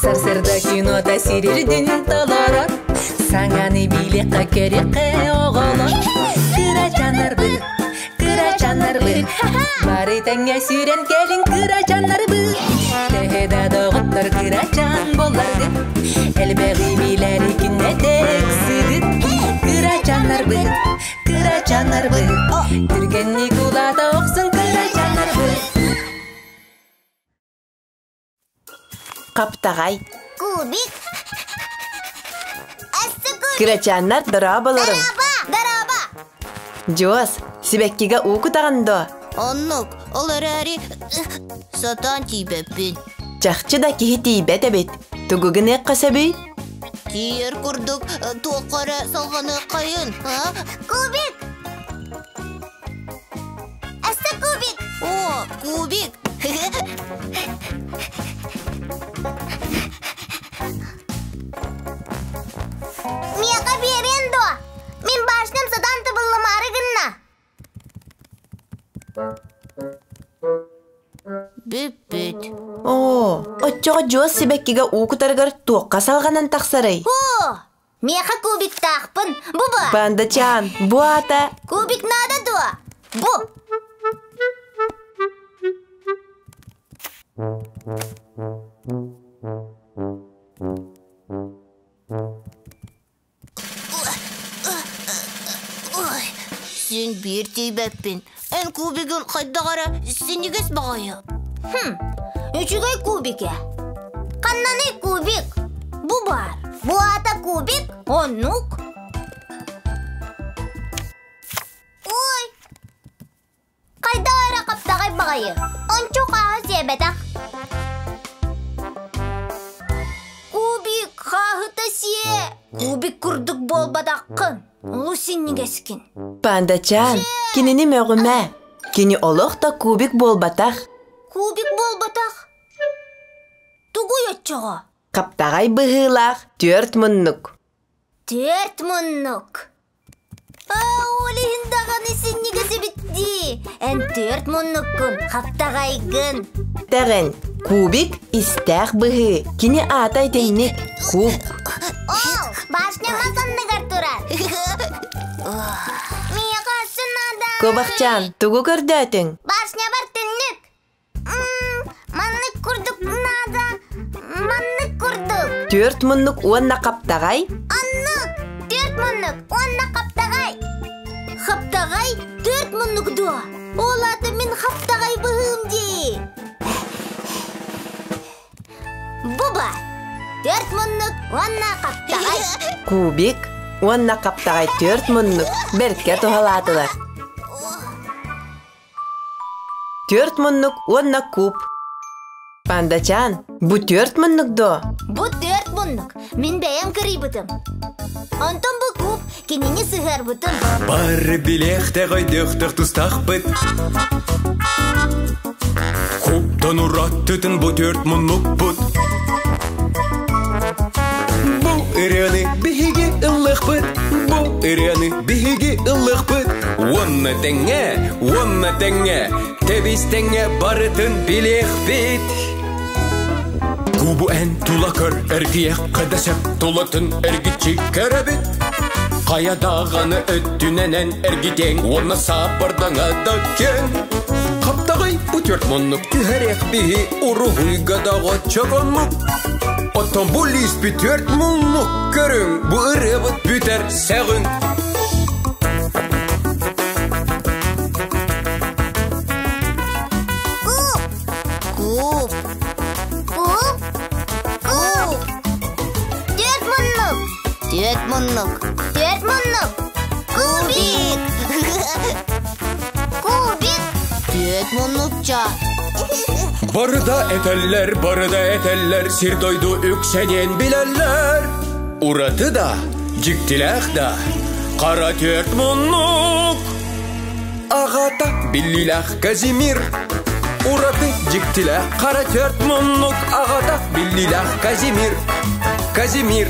Сарсырда кинода сирирдин толорор Саңаны билекка керекке оголор Кыра жанарбы Бары таңга сүйрен келин кыра жанарбы Техеда доғыттар кыра жан боларды Элбеғи билери кинне тексидит Кыра жанарбы Түргенни кулада оқсын кыра жанарбы Каптагай. Кубик. Кырачаннар дарабаларым. Дараба. Жоос, сибеккиге уку тагандо. Оннук, ол өрәри сатан тибеппин. Жакчы да кихи тибет эбит. Тугугуне касабый? Тиер курдук, тоқара салғаны қайын. Кубик. Әсті кубик. О, кубик. Мияқа берен до. Мен башнам садан тыбылымары гынна. Бүп-бүт. О, отчоға жоос сибеккиге уку таргар туокка салганан таксарай. О, мияқа кубик тақпын. Буба. Пандачан, буата. Кубик нада до. Бу. Sen bir teybeppin. En kubigin kaydagara sinigis bağaya. Üçügay kubike. Kannanay kubik. Bu var. Bu ata kubik. Onuk. Oy. Kaydagara kaptagay bağaya. Onçuk ağa sebetak. Kubik kahıta siye. Kubik kurduk bol badakın. Ulu sinnigeskin. Пандачан, кинини мөгүмэ. Кини олох да кубик болбатах. Кубик болбатах. Тугу ятчаға. Каптагай быһыылаах 4 муннук. 4 муннук. Олихиндаганы синнигесе битти. Эн 4 муннуккун каптагайгын. Тагын, кубик истэх быһы. Кини атай тенник. Куб. Ол, башнямасанныгар турар. Мия касын ада. Кобахчан, тугу көрдөтүң. Башня бар тенник. Маннык курдук нада. Маннык курдук. 4 муннук уонна каптагай. Аннык. 4 муннук. Онна каптагай. Каптагай 4 муннук до. Ол аты мен каптагай быһым ди. Буба. 4 муннук. Онна каптагай. Кубик, уонна каптагай 4 муннук. Берке тухалатылар. 4 муннук уонна куб. Пандачан, бу 4 муннук до. Бу 4 муннук. Мен бәйәм кырыйбытым. Антон бу куб, кенене сыгар бутын. Бары билехте гайдыктык тустакпыт. Кубтан урат түтін бу 4 муннук бут. Бу иряны биһиги ыллыкпыт. Бу иряны биһиги ыллыкпыт. Онна теңе, тебиз теңе барытын билех бит. Кубу ән тулакыр әргиек қадашап тулатын әргичи кәрәбит. Қаядағаны өттіненен әргитен оны сапырдаңа да кен. Қаптағай бұ 4 муннук түхәрек бігі ұрығыйгадағы чағанмық. Отон бұл іспі 4 муннук көрің бұ ұрыбыт бүтер сәғын. Куб. 4 муннук. Кубик. Кубик. 4 муннукча. Barıda eteller, sirdoydu üksenen bilenler. Uratı da, ciktilek da, kara 4 mуннук. Ağata billilek Kazimir. Uratı ciktilek, kara 4 mуннук. Ağata billilek Kazimir.